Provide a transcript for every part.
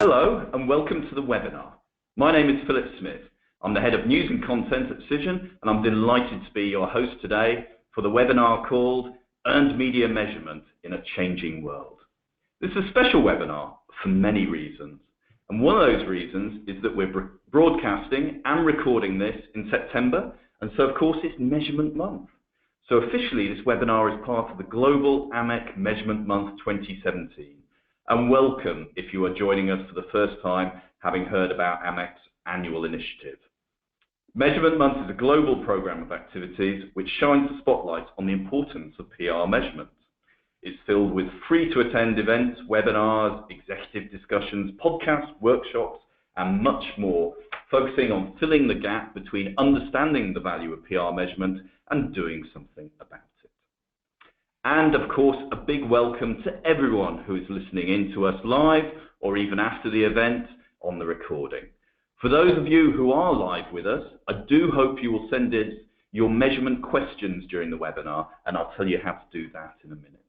Hello and welcome to the webinar. My name is Philip Smith. I'm the Head of News and Content at Cision, and I'm delighted to be your host today for the webinar called Earned Media Measurement in a Changing World. This is a special webinar for many reasons, and one of those reasons is that we're broadcasting and recording this in September, and so of course it's Measurement Month. So officially this webinar is part of the Global AMEC Measurement Month 2017. And welcome if you are joining us for the first time, having heard about AMEC's annual initiative. Measurement Month is a global program of activities which shines the spotlight on the importance of PR measurement. It's filled with free-to-attend events, webinars, executive discussions, podcasts, workshops, and much more, focusing on filling the gap between understanding the value of PR measurement and doing something about it. And of course, a big welcome to everyone who is listening in to us live or even after the event on the recording. For those of you who are live with us, I do hope you will send in your measurement questions during the webinar, and I'll tell you how to do that in a minute.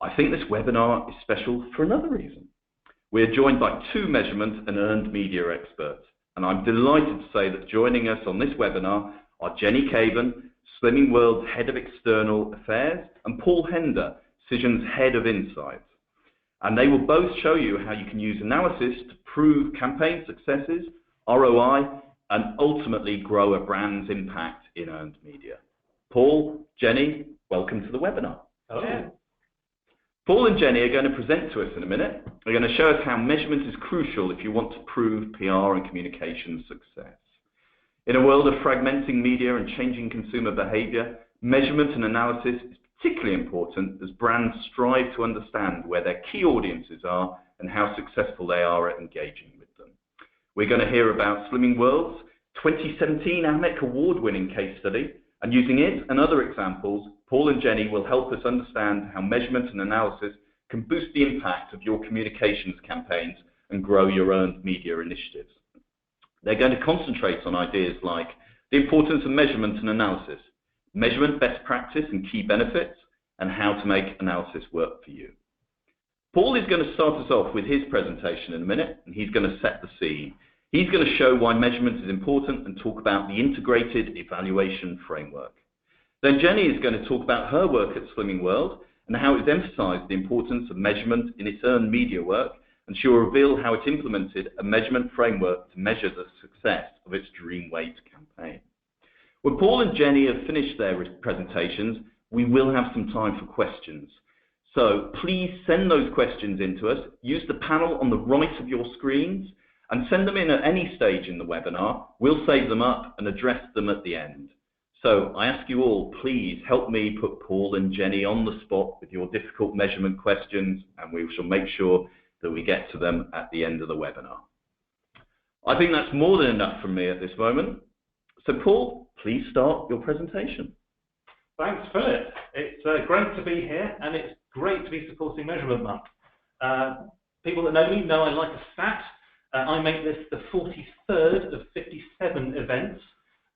I think this webinar is special for another reason. We're joined by two measurement and earned media experts, and I'm delighted to say that joining us on this webinar are Jenny Caven, Slimming World's Head of External Affairs, and Paul Hender, Cision's Head of Insights. And they will both show you how you can use analysis to prove campaign successes, ROI, and ultimately grow a brand's impact in earned media. Paul, Jenny, welcome to the webinar. Hello. Yeah. Paul and Jenny are going to present to us in a minute. They're going to show us how measurement is crucial if you want to prove PR and communication success. In a world of fragmenting media and changing consumer behavior, measurement and analysis is particularly important as brands strive to understand where their key audiences are and how successful they are at engaging with them. We're going to hear about Slimming World's 2017 AMEC-award winning case study, and using it and other examples, Paul and Jenny will help us understand how measurement and analysis can boost the impact of your communications campaigns and grow your earned media initiatives. They're going to concentrate on ideas like the importance of measurement and analysis, measurement best practice and key benefits, and how to make analysis work for you. Paul is going to start us off with his presentation in a minute, and he's going to set the scene. He's going to show why measurement is important and talk about the integrated evaluation framework. Then Jenny is going to talk about her work at Slimming World and how it's emphasized the importance of measurement in its earned media work, and she will reveal how it implemented a measurement framework to measure the success of its Dream Weight campaign. When Paul and Jenny have finished their presentations, we will have some time for questions. So please send those questions in to us. Use the panel on the right of your screens and send them in at any stage in the webinar. We'll save them up and address them at the end. So I ask you all, please help me put Paul and Jenny on the spot with your difficult measurement questions, and we shall make sure that we get to them at the end of the webinar. I think that's more than enough from me at this moment. So Paul, please start your presentation. Thanks, Philip. It's great to be here, and it's great to be supporting Measurement Month. People that know me know I like a stat. I make this the 43rd of 57 events,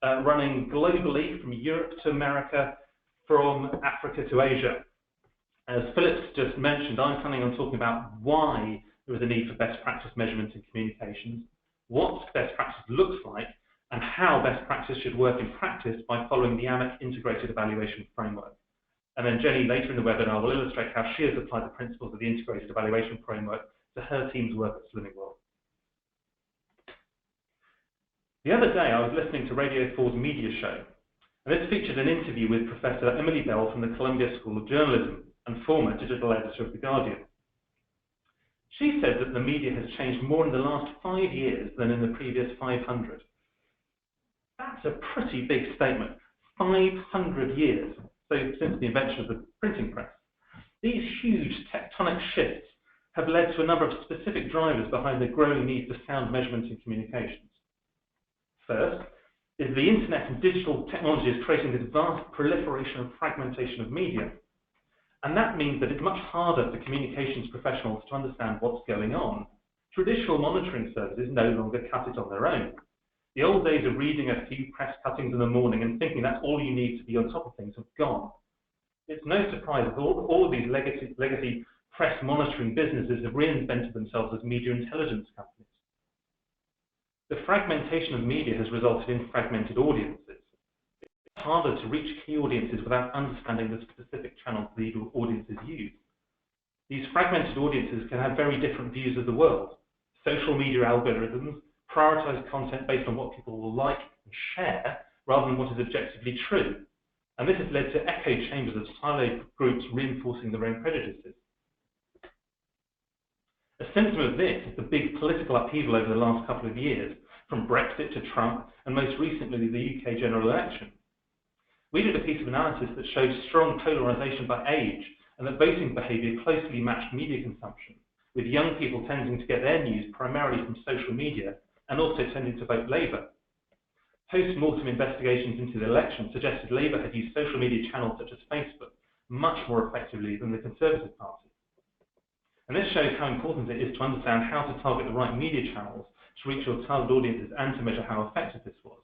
running globally from Europe to America, from Africa to Asia. As Philip's just mentioned, I'm planning on talking about why there is a need for best practice measurement in communications, what best practice looks like, and how best practice should work in practice by following the AMEC integrated evaluation framework. And then Jenny, later in the webinar, will illustrate how she has applied the principles of the integrated evaluation framework to her team's work at Slimming World. The other day, I was listening to Radio 4's Media Show, and this featured an interview with Professor Emily Bell from the Columbia School of Journalism and former digital editor of The Guardian. She said that the media has changed more in the last 5 years than in the previous 500. That's a pretty big statement. 500 years, so since the invention of the printing press. These huge tectonic shifts have led to a number of specific drivers behind the growing need for sound measurement in communications. First is the internet and digital technologies creating this vast proliferation and fragmentation of media. And that means that it's much harder for communications professionals to understand what's going on. Traditional monitoring services no longer cut it on their own. The old days of reading a few press cuttings in the morning and thinking that's all you need to be on top of things have gone. It's no surprise that all of these legacy press monitoring businesses have reinvented themselves as media intelligence companies. The fragmentation of media has resulted in fragmented audiences. It's harder to reach key audiences without understanding the specific channels these audiences use. These fragmented audiences can have very different views of the world. Social media algorithms prioritize content based on what people will like and share rather than what is objectively true. And this has led to echo chambers of siloed groups reinforcing their own prejudices. A symptom of this is the big political upheaval over the last couple of years, from Brexit to Trump, and most recently the UK general election. We did a piece of analysis that showed strong polarisation by age, and that voting behaviour closely matched media consumption, with young people tending to get their news primarily from social media, and also tending to vote Labour. Post-mortem investigations into the election suggested Labour had used social media channels such as Facebook much more effectively than the Conservative Party. And this shows how important it is to understand how to target the right media channels to reach your target audiences and to measure how effective this was.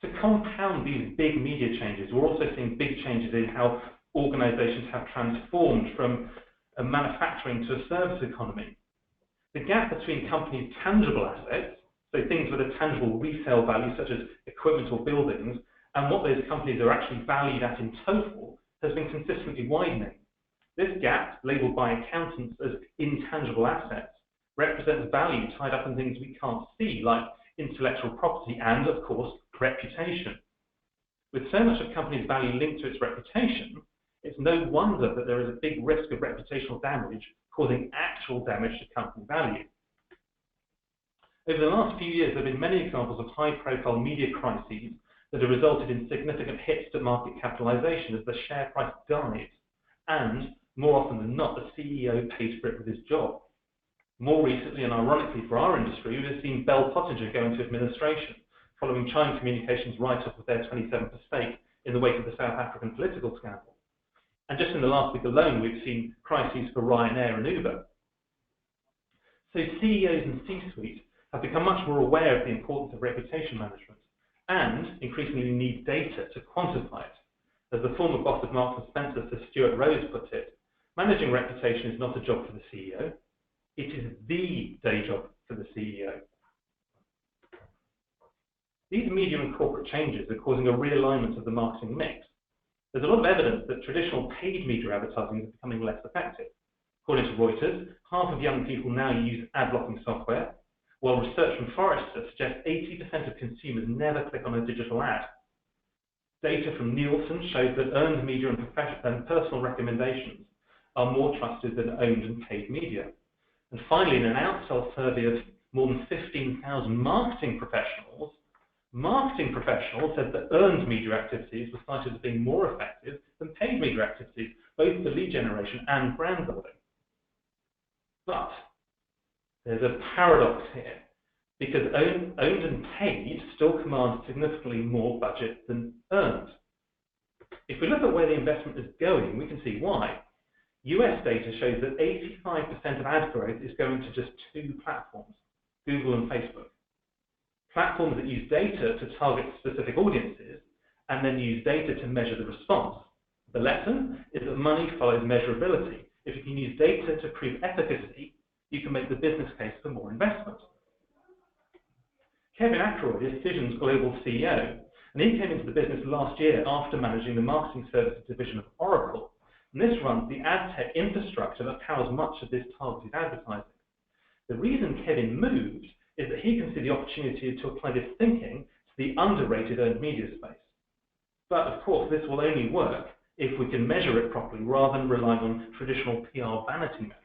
To compound these big media changes, we're also seeing big changes in how organisations have transformed from a manufacturing to a service economy. The gap between companies' tangible assets, so things with a tangible resale value such as equipment or buildings, and what those companies are actually valued at in total, has been consistently widening. This gap, labelled by accountants as intangible assets, represents value tied up in things we can't see, like intellectual property and, of course, reputation. With so much of companies' value linked to its reputation, it's no wonder that there is a big risk of reputational damage causing actual damage to company value. Over the last few years, there have been many examples of high-profile media crises that have resulted in significant hits to market capitalisation as the share price dives, and, more often than not, the CEO pays for it with his job. More recently, and ironically for our industry, we have seen Bell Pottinger go into administration, following Chime Communications' write-off of their 27% stake in the wake of the South African political scandal. And just in the last week alone, we've seen crises for Ryanair and Uber. So CEOs and C-suite have become much more aware of the importance of reputation management and increasingly need data to quantify it. As the former boss of Marks & Spencer, Sir Stuart Rose, put it, managing reputation is not a job for the CEO, it is the day job for the CEO. These media and corporate changes are causing a realignment of the marketing mix. There's a lot of evidence that traditional paid media advertising is becoming less effective. According to Reuters, half of young people now use ad-blocking software, while research from Forrester suggests 80% of consumers never click on a digital ad. Data from Nielsen shows that earned media and personal recommendations are more trusted than owned and paid media. And finally, in an outsell survey of more than 15,000 marketing professionals said that earned media activities were cited as being more effective than paid media activities, both for lead generation and brand building. But there's a paradox here, because owned and paid still command significantly more budget than earned. If we look at where the investment is going, we can see why. US data shows that 85% of ad growth is going to just two platforms, Google and Facebook. Platforms that use data to target specific audiences and then use data to measure the response. The lesson is that money follows measurability. If you can use data to prove efficacy, you can make the business case for more investment. Caven is Cision's global CEO, and he came into the business last year after managing the marketing services division of Oracle. And this runs the ad tech infrastructure that powers much of this targeted advertising. The reason Kevin moved is that he can see the opportunity to apply this thinking to the underrated earned media space. But of course, this will only work if we can measure it properly rather than relying on traditional PR vanity metrics.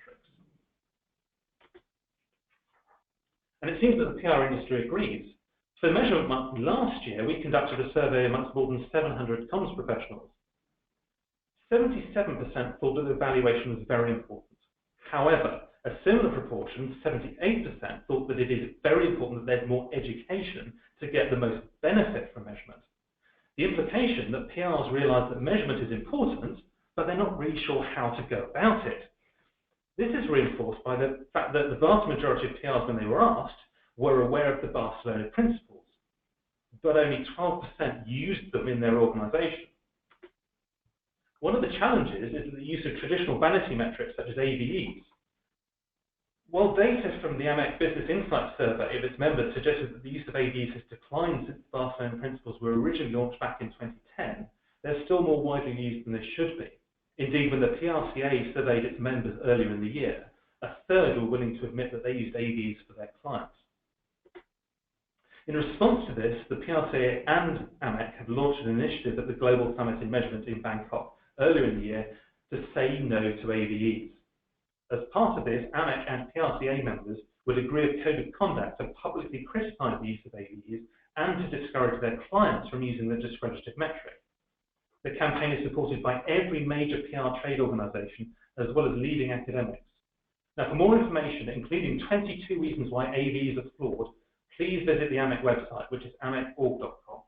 And it seems that the PR industry agrees. For the measurement month last year, we conducted a survey amongst more than 700 comms professionals. 77% thought that evaluation was very important. However, a similar proportion, 78%, thought that it is very important that there's more education to get the most benefit from measurement. The implication that PRs realise that measurement is important, but they're not really sure how to go about it. This is reinforced by the fact that the vast majority of PRs, when they were asked, were aware of the Barcelona principles, but only 12% used them in their organisation. One of the challenges is the use of traditional vanity metrics such as AVEs. While data from the AMEC Business Insights survey of its members suggested that the use of AVEs has declined since the Barcelona Principles were originally launched back in 2010, they're still more widely used than they should be. Indeed, when the PRCA surveyed its members earlier in the year, a third were willing to admit that they used AVEs for their clients. In response to this, the PRCA and AMEC have launched an initiative at the Global Summit in Measurement in Bangkok earlier in the year to say no to AVEs. As part of this, AMEC and PRCA members would agree a code of conduct to publicly criticise the use of AVEs and to discourage their clients from using the discredited metric. The campaign is supported by every major PR trade organisation as well as leading academics. Now, for more information, including 22 reasons why AVEs are flawed, please visit the AMEC website, which is amec.org.com.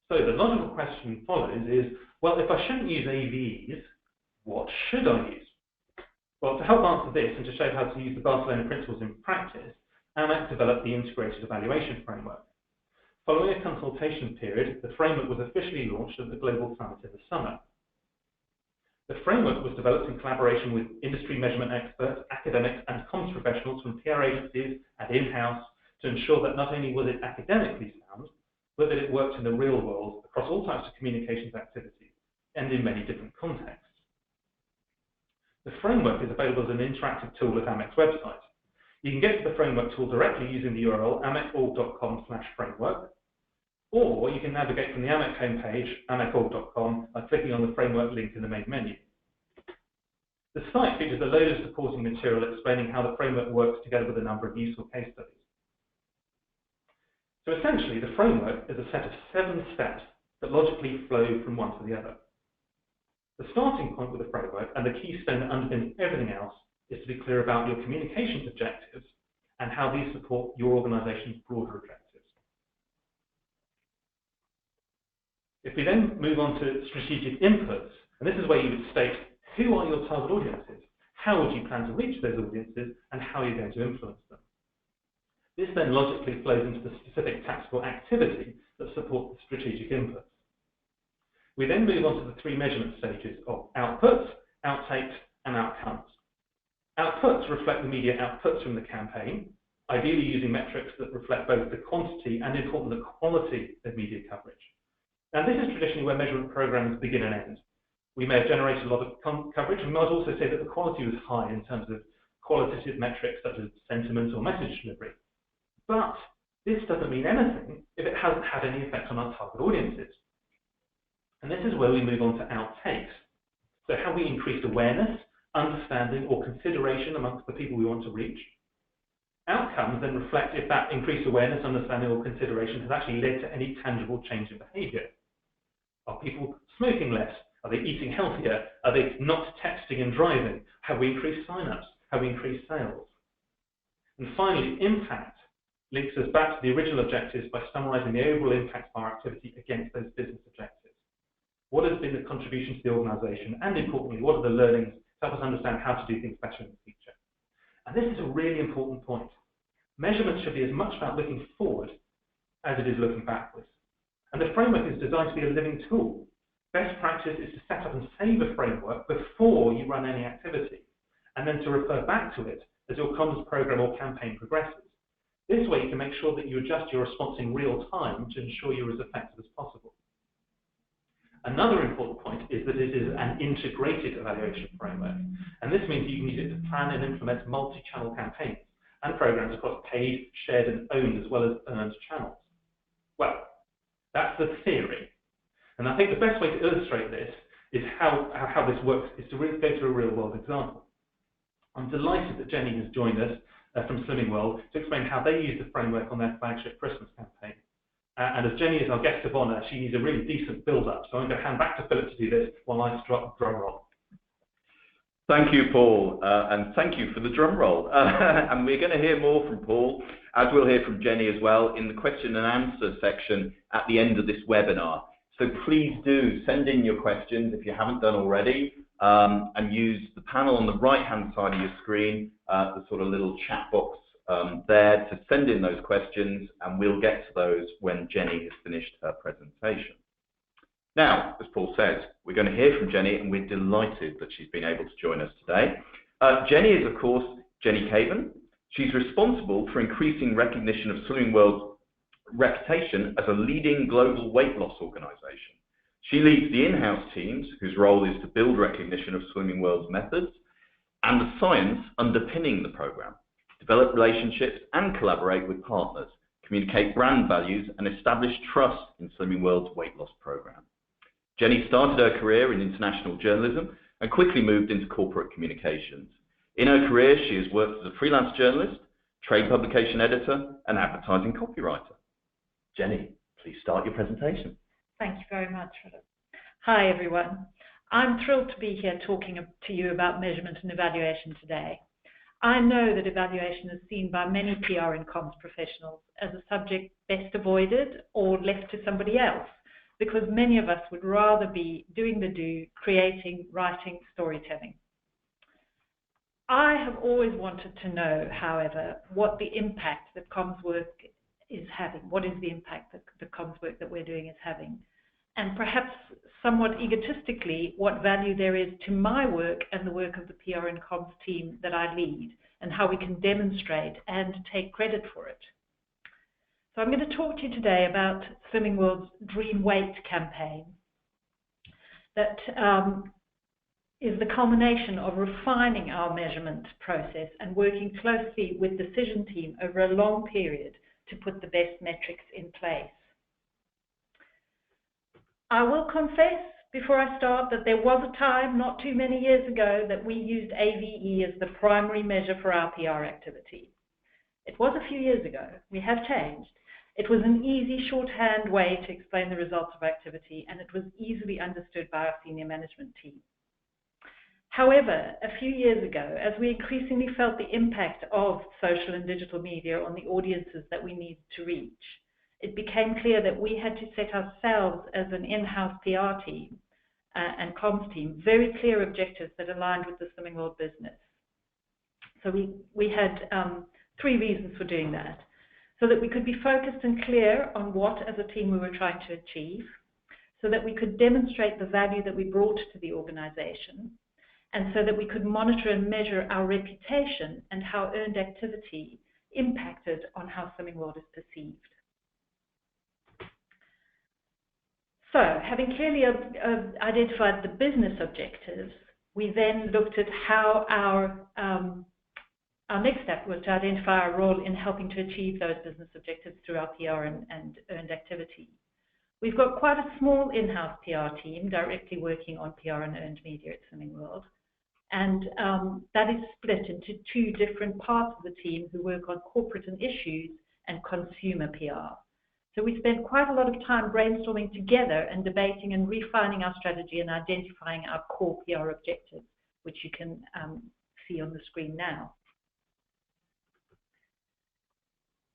So the logical question follows is, well, if I shouldn't use AVEs, what should I use? Well, to help answer this and to show how to use the Barcelona Principles in practice, AMEC developed the Integrated Evaluation Framework. Following a consultation period, the framework was officially launched at the Global Summit in the summer. The framework was developed in collaboration with industry measurement experts, academics, and comms professionals from PR agencies and in-house to ensure that not only was it academically sound, but that it worked in the real world across all types of communications activities and in many different contexts. The framework is available as an interactive tool at AMEC's website. You can get to the framework tool directly using the URL amec.org.com/framework, or you can navigate from the AMEC homepage, amec.org.com, by clicking on the framework link in the main menu. The site features a load of supporting material explaining how the framework works together with a number of useful case studies. So essentially, the framework is a set of 7 steps that logically flow from one to the other. The starting point with the framework and the keystone that underpins everything else is to be clear about your communications objectives and how these support your organisation's broader objectives. If we then move on to strategic inputs, and this is where you would state who are your target audiences, how would you plan to reach those audiences, and how are you going to influence them. This then logically flows into the specific tactical activity that support the strategic inputs. We then move on to the 3 measurement stages of outputs, outtakes, and outcomes. Outputs reflect the media outputs from the campaign, ideally using metrics that reflect both the quantity and, importantly, the quality of media coverage. And this is traditionally where measurement programs begin and end. We may have generated a lot of coverage, and we might also say that the quality was high in terms of qualitative metrics such as sentiment or message delivery. But this doesn't mean anything if it hasn't had any effect on our target audiences. And this is where we move on to outtakes. So how we increased awareness, understanding, or consideration amongst the people we want to reach. Outcomes then reflect if that increased awareness, understanding, or consideration has actually led to any tangible change in behaviour. Are people smoking less? Are they eating healthier? Are they not texting and driving? Have we increased sign-ups? Have we increased sales? And finally, impact links us back to the original objectives by summarising the overall impact of our activity against those business objectives. What has been the contribution to the organisation? And importantly, what are the learnings to help us understand how to do things better in the future? And this is a really important point. Measurement should be as much about looking forward as it is looking backwards. And the framework is designed to be a living tool. Best practice is to set up and save a framework before you run any activity, and then to refer back to it as your comms program or campaign progresses. This way you can make sure that you adjust your response in real time to ensure you're as effective as possible. Another important point is that it is an integrated evaluation framework, and this means you can use it to plan and implement multi-channel campaigns and programs across paid, shared, and owned as well as earned channels. Well, that's the theory, and I think the best way to illustrate this is how this works is to really go through a real-world example. I'm delighted that Jenny has joined us from Slimming World to explain how they use the framework on their flagship Christmas campaign. And as Jenny is our guest of honour, she needs a really decent build-up. So I'm going to hand back to Philip to do this while I drop drum roll. Thank you, Paul, and thank you for the drum roll. And we're going to hear more from Paul, as we'll hear from Jenny as well, in the question and answer section at the end of this webinar. So please do send in your questions if you haven't done already, and use the panel on the right-hand side of your screen, the sort of little chat box there to send in those questions, and we'll get to those when Jenny has finished her presentation. Now, as Paul says, we're going to hear from Jenny, and we're delighted that she's been able to join us today. Jenny is, of course, Jenny Caven. She's responsible for increasing recognition of Slimming World's reputation as a leading global weight loss organisation. She leads the in-house teams, whose role is to build recognition of Slimming World's methods and the science underpinning the programme, develop relationships and collaborate with partners, communicate brand values and establish trust in Slimming World's weight loss programme. Jenny started her career in international journalism and quickly moved into corporate communications. In her career, she has worked as a freelance journalist, trade publication editor, and advertising copywriter. Jenny, please start your presentation. Thank you very much, Philip. Hi, everyone. I'm thrilled to be here talking to you about measurement and evaluation today. I know that evaluation is seen by many PR and comms professionals as a subject best avoided or left to somebody else, because many of us would rather be doing the do, creating, writing, storytelling. I have always wanted to know, however, what the impact that comms work is having. What is the impact that the comms work that we're doing is having? And perhaps somewhat egotistically, what value there is to my work and the work of the PR and comms team that I lead, and how we can demonstrate and take credit for it. So I'm going to talk to you today about Slimming World's Dream Weight campaign that is the culmination of refining our measurement process and working closely with the Cision team over a long period to put the best metrics in place. I will confess before I start that there was a time not too many years ago that we used AVE as the primary measure for our PR activity. It was a few years ago. We have changed. It was an easy shorthand way to explain the results of activity, and it was easily understood by our senior management team. However, a few years ago, as we increasingly felt the impact of social and digital media on the audiences that we needed to reach, it became clear that we had to set ourselves as an in-house PR team and comms team very clear objectives that aligned with the Slimming World business. So we had 3 reasons for doing that. So that we could be focused and clear on what as a team we were trying to achieve, so that we could demonstrate the value that we brought to the organization, and so that we could monitor and measure our reputation and how earned activity impacted on how Slimming World is perceived. So, having clearly identified the business objectives, we then looked at how our next step was to identify our role in helping to achieve those business objectives through our PR and earned activity. We've got quite a small in-house PR team directly working on PR and earned media at Slimming World, and that is split into 2 different parts of the team who work on corporate and issues and consumer PR. So we spent quite a lot of time brainstorming together and debating and refining our strategy and identifying our core PR objectives, which you can see on the screen now.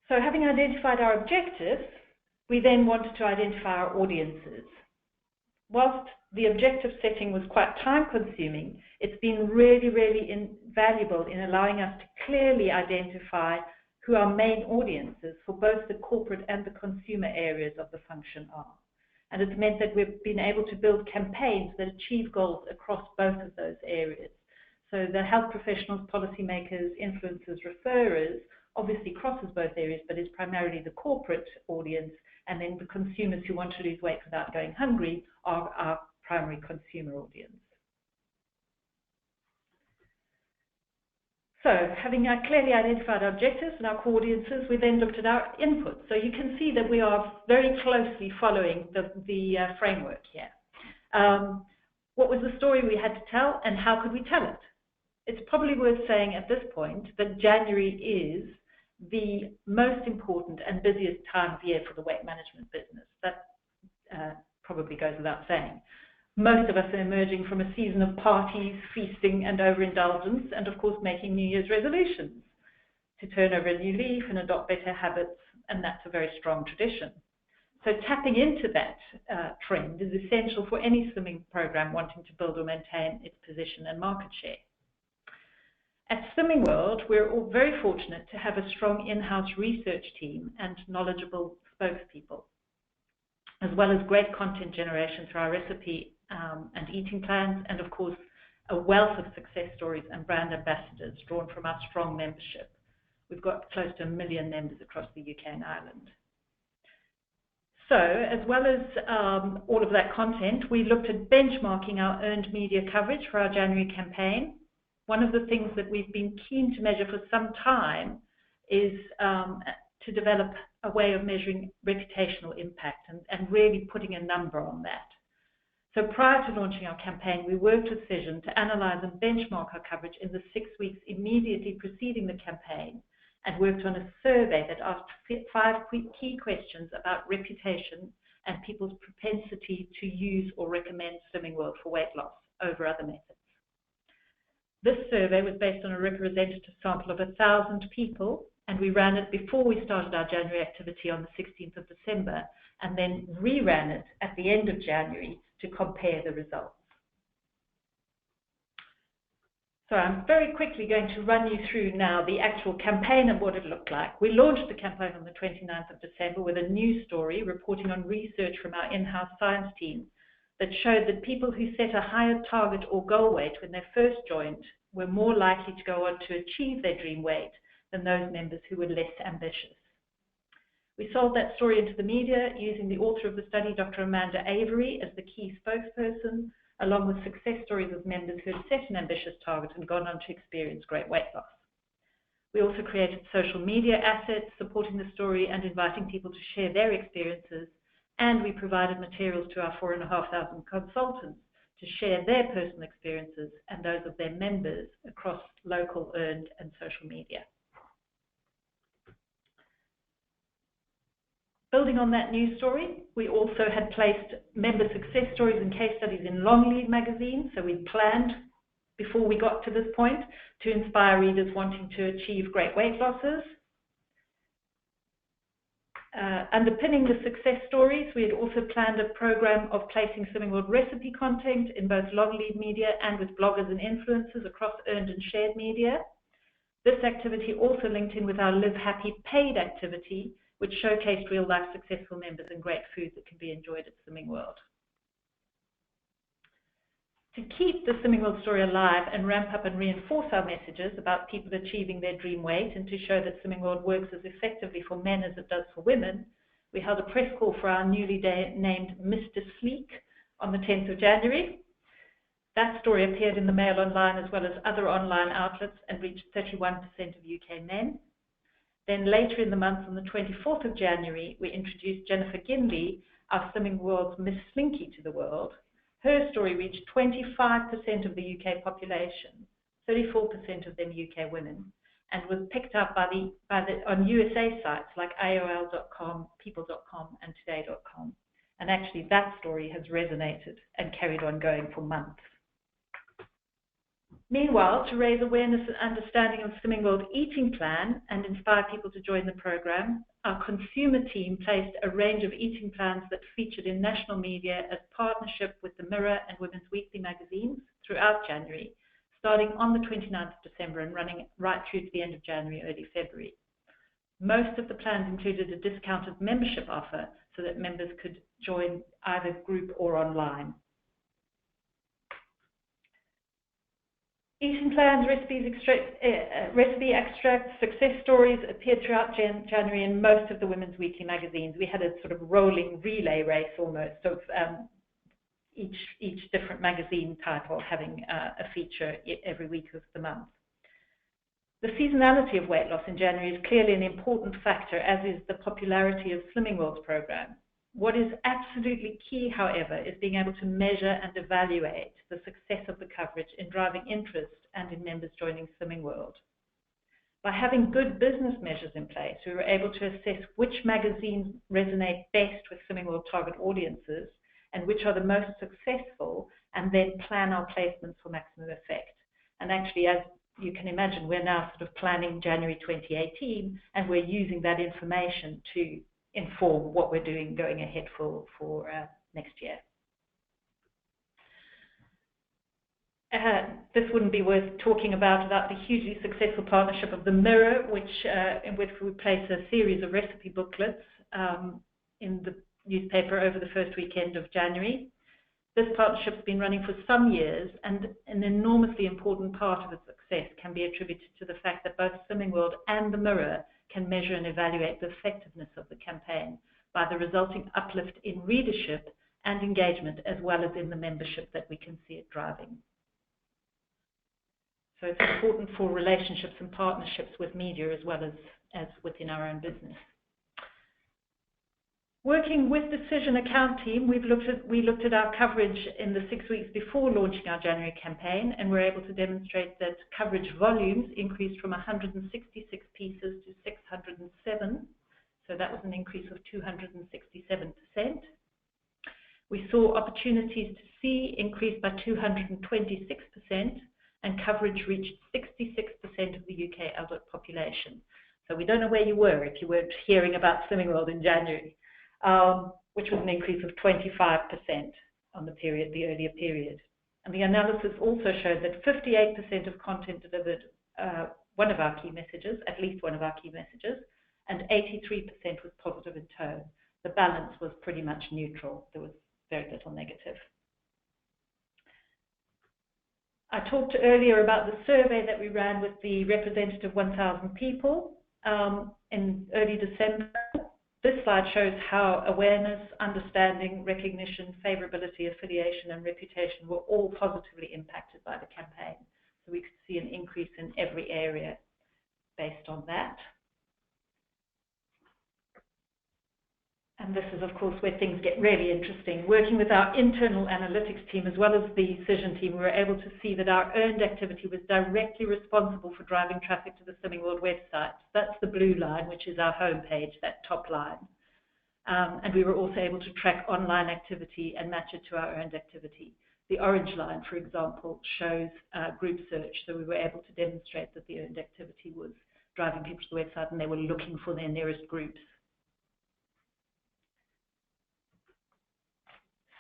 So having identified our objectives, we then wanted to identify our audiences. Whilst the objective setting was quite time-consuming, it's been really invaluable in allowing us to clearly identify who our main audiences for both the corporate and the consumer areas of the function are. And it's meant that we've been able to build campaigns that achieve goals across both of those areas. So the health professionals, policymakers, influencers, referrers obviously crosses both areas, but is primarily the corporate audience, and then the consumers who want to lose weight without going hungry are our primary consumer audience. So, having clearly identified our objectives and our core audiences, we then looked at our inputs. So you can see that we are very closely following the framework here. What was the story we had to tell, and how could we tell it? It's probably worth saying at this point that January is the most important and busiest time of year for the weight management business. That probably goes without saying. Most of us are emerging from a season of parties, feasting and overindulgence, and of course making New Year's resolutions to turn over a new leaf and adopt better habits, and that's a very strong tradition. So tapping into that trend is essential for any slimming program wanting to build or maintain its position and market share. At Slimming World, we're all very fortunate to have a strong in-house research team and knowledgeable spokespeople. as well as great content generation through our recipe and eating plans, and of course, a wealth of success stories and brand ambassadors drawn from our strong membership. We've got close to 1 million members across the UK and Ireland. So, as well as all of that content, we looked at benchmarking our earned media coverage for our January campaign. One of the things that we've been keen to measure for some time is to develop a way of measuring reputational impact and really putting a number on that. So prior to launching our campaign, we worked with Cision to analyse and benchmark our coverage in the 6 weeks immediately preceding the campaign, and worked on a survey that asked 5 key questions about reputation and people's propensity to use or recommend Slimming World for weight loss over other methods. This survey was based on a representative sample of 1,000 people, and we ran it before we started our January activity on the 16th of December, and then reran it at the end of January to compare the results. So I'm very quickly going to run you through now the actual campaign and what it looked like. We launched the campaign on the 29th of December with a news story reporting on research from our in-house science team that showed that people who set a higher target or goal weight when they first joined were more likely to go on to achieve their dream weight than those members who were less ambitious. We sold that story into the media using the author of the study, Dr. Amanda Avery, as the key spokesperson, along with success stories of members who had set an ambitious target and gone on to experience great weight loss. We also created social media assets supporting the story and inviting people to share their experiences, and we provided materials to our 4,500 consultants to share their personal experiences and those of their members across local, earned, and social media. Building on that news story, we also had placed member success stories and case studies in long lead magazines, so we planned before we got to this point to inspire readers wanting to achieve great weight losses. Underpinning the success stories, we had also planned a program of placing Slimming World recipe content in both long lead media and with bloggers and influencers across earned and shared media. This activity also linked in with our Live Happy paid activity, which showcased real-life successful members and great food that can be enjoyed at Slimming World. To keep the Slimming World story alive and ramp up and reinforce our messages about people achieving their dream weight, and to show that Slimming World works as effectively for men as it does for women, we held a press call for our newly named Mr. Sleek on the 10th of January. That story appeared in the Mail Online as well as other online outlets and reached 31% of UK men. Then later in the month, on the 24th of January, we introduced Jennifer Ginley, our Slimming World's Miss Slinky, to the world. Her story reached 25% of the UK population, 34% of them UK women, and was picked up on USA sites like AOL.com, People.com, and Today.com. And actually, that story has resonated and carried on going for months. Meanwhile, to raise awareness and understanding of Slimming World eating plan and inspire people to join the program, our consumer team placed a range of eating plans that featured in national media as partnership with the Mirror and Women's Weekly magazines throughout January, starting on the 29th of December and running right through to the end of January, early February. Most of the plans included a discounted membership offer so that members could join either group or online. Eating plans, recipe extracts, success stories appeared throughout January in most of the Women's Weekly magazines. We had a sort of rolling relay race almost of each different magazine title having a feature every week of the month. The seasonality of weight loss in January is clearly an important factor, as is the popularity of Slimming World's program. What is absolutely key, however, is being able to measure and evaluate the success of the coverage in driving interest and in members joining Slimming World. By having good business measures in place, we were able to assess which magazines resonate best with Slimming World target audiences and which are the most successful, and then plan our placements for maximum effect. And actually, as you can imagine, we're now sort of planning January 2018, and we're using that information to inform what we're doing going ahead for next year. This wouldn't be worth talking about without the hugely successful partnership of the Mirror, in which we place a series of recipe booklets in the newspaper over the first weekend of January. This partnership's been running for some years, and an enormously important part of its success can be attributed to the fact that both Slimming World and the Mirror can measure and evaluate the effectiveness of the campaign by the resulting uplift in readership and engagement, as well as in the membership that we can see it driving. So it's important for relationships and partnerships with media as well as within our own business. Working with the Cision account team, we looked at our coverage in the 6 weeks before launching our January campaign, and we're able to demonstrate that coverage volumes increased from 166 pieces to 607. So that was an increase of 267%. We saw opportunities to see increase by 226%, and coverage reached 66% of the UK adult population. So we don't know where you were if you weren't hearing about Slimming World in January, which was an increase of 25% on the earlier period. And the analysis also showed that 58% of content delivered one of our key messages, at least one of our key messages, and 83% was positive in tone. The balance was pretty much neutral. There was very little negative. I talked earlier about the survey that we ran with the representative 1,000 people in early December. This slide shows how awareness, understanding, recognition, favourability, affiliation and reputation were all positively impacted by the campaign. So we could see an increase in every area based on that. And this is, of course, where things get really interesting. Working with our internal analytics team as well as the Cision team, we were able to see that our earned activity was directly responsible for driving traffic to the Slimming World website. That's the blue line, which is our homepage, that top line. And we were also able to track online activity and match it to our earned activity. The orange line, for example, shows group search. So we were able to demonstrate that the earned activity was driving people to the website and they were looking for their nearest groups.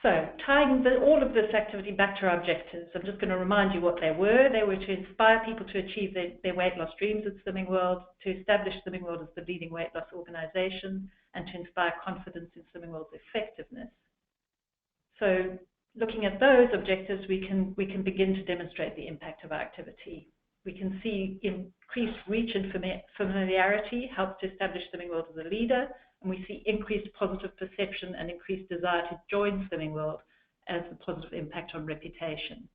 So, tying all of this activity back to our objectives, I'm just going to remind you what they were. They were to inspire people to achieve their weight loss dreams at Slimming World, to establish Slimming World as the leading weight loss organisation, and to inspire confidence in Slimming World's effectiveness. So, looking at those objectives, we can begin to demonstrate the impact of our activity. We can see increased reach and familiarity helps to establish Slimming World as a leader, and we see increased positive perception and increased desire to join Slimming World as a positive impact on reputation.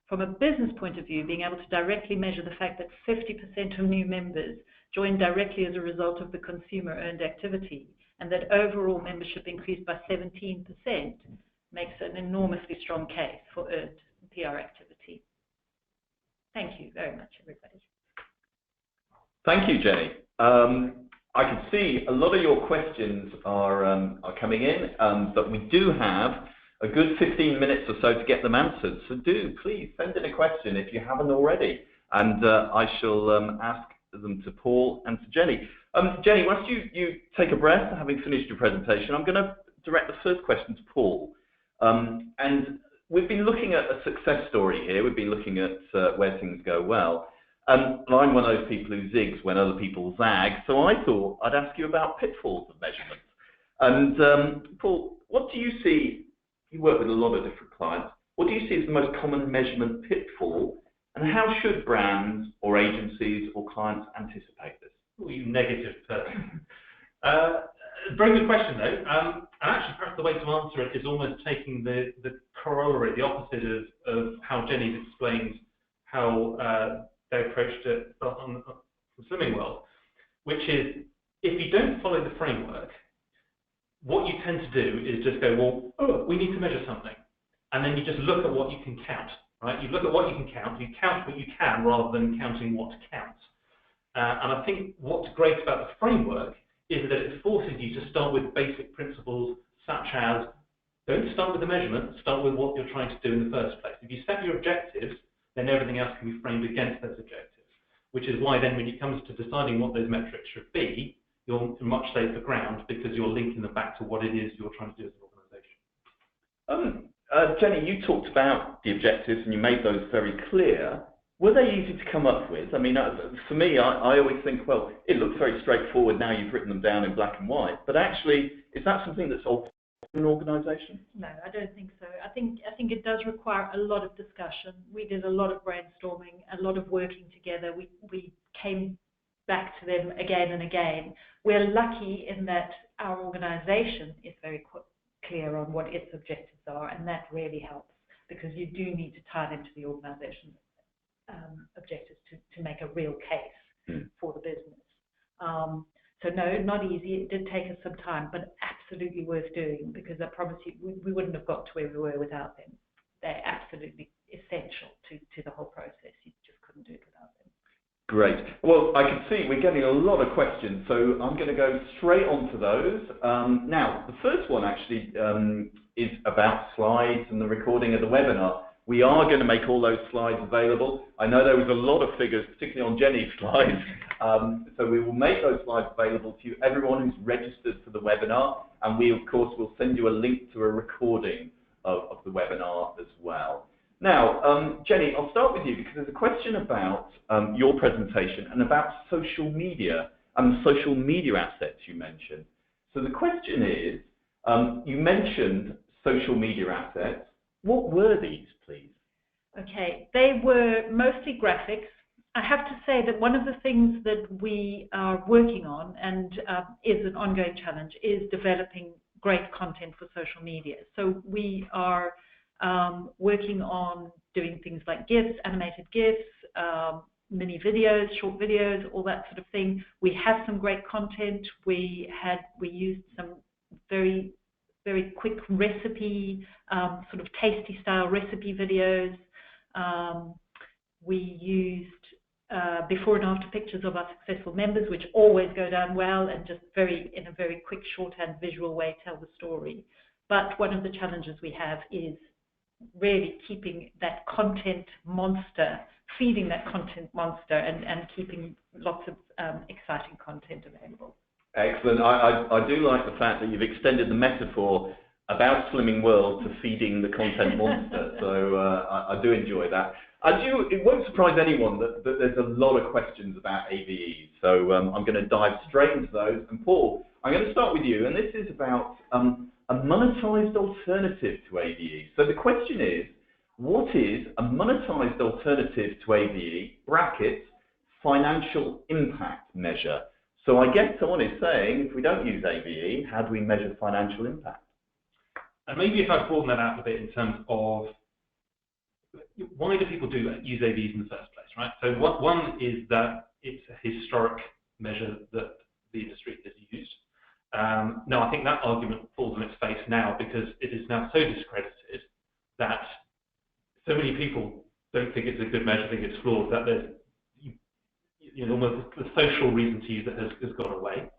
From a business point of view, being able to directly measure the fact that 50% of new members joined directly as a result of the consumer earned activity, and that overall membership increased by 17%, makes an enormously strong case for earned PR activity. Thank you very much, everybody. Thank you, Jenny. I can see a lot of your questions are coming in, but we do have a good 15 minutes or so to get them answered. So do please send in a question if you haven't already, and I shall ask them to Paul and to Jenny. Jenny, once you take a breath, having finished your presentation, I'm going to direct the first question to Paul. And we've been looking at a success story here. We've been looking at where things go well. And I'm one of those people who zigs when other people zag, so I thought I'd ask you about pitfalls of measurement. And Paul, what do you see? You work with a lot of different clients. What do you see as the most common measurement pitfall, and how should brands or agencies or clients anticipate this? Oh, you negative person. Very good question, though. And actually, perhaps the way to answer it is almost taking the corollary, the opposite of how Jenny's explained how they approached it on Slimming World, which is, if you don't follow the framework, what you tend to do is just go, well, oh, we need to measure something. And then you just look at what you can count, right? You look at what you can count, you count what you can rather than counting what counts. And I think what's great about the framework is that it forces you to start with basic principles such as, don't start with the measurement, start with what you're trying to do in the first place. If you set your objectives, then everything else can be framed against those objectives, which is why then when it comes to deciding what those metrics should be, you're on much safer ground because you're linking them back to what it is you're trying to do as an organisation. Jenny, you talked about the objectives and you made those very clear. Were they easy to come up with? I mean, for me, I always think, well, it looks very straightforward now you've written them down in black and white, but actually Is that something that's often in an organisation? No, I don't think so. I think it does require a lot of discussion. We did a lot of brainstorming, a lot of working together. We came back to them again and again. We're lucky in that our organisation is very clear on what its objectives are, and that really helps, because you do need to tie them to the organisation's objectives to make a real case for the business. So no, not easy. It did take us some time, but absolutely worth doing, because I promise you, we wouldn't have got to where we were without them. They're absolutely essential to the whole process. You just couldn't do it without them. Great. Well, I can see we're getting a lot of questions, so I'm going to go straight on to those. Now, the first one actually is about slides and the recording of the webinar. We are going to make all those slides available. I know there was a lot of figures, particularly on Jenny's slides, so we will make those slides available to you, everyone who's registered for the webinar, and we, of course, will send you a link to a recording of the webinar as well. Now, Jenny, I'll start with you, because there's a question about your presentation and about social media and the social media assets you mentioned. So the question is, you mentioned social media assets. What were these, please? Okay, they were mostly graphics. I have to say that one of the things that we are working on, and is an ongoing challenge, is developing great content for social media. So we are working on doing things like GIFs, animated GIFs, mini videos, short videos, all that sort of thing. We have some great content. We used some very quick recipe, sort of tasty style recipe videos. We used before and after pictures of our successful members, which always go down well and just in a very quick, shorthand, visual way tell the story. But one of the challenges we have is really keeping that content monster, feeding that content monster, and keeping lots of exciting content available. Excellent. I do like the fact that you've extended the metaphor about Slimming World to feeding the content monster. So I do enjoy that. It won't surprise anyone that there's a lot of questions about AVEs. So I'm going to dive straight into those. And Paul, I'm going to start with you. And this is about a monetized alternative to AVE. So the question is, what is a monetized alternative to AVE, brackets, financial impact measure? So I guess someone is saying, if we don't use AVE, how do we measure financial impact? And maybe if I broaden that out a bit in terms of why do people use AVEs in the first place, right? So one is that it's a historic measure that the industry has used. No, I think that argument falls on its face now, because it is now so discredited that so many people don't think it's a good measure, think it's flawed, that there's almost the social reason to use it has gone away.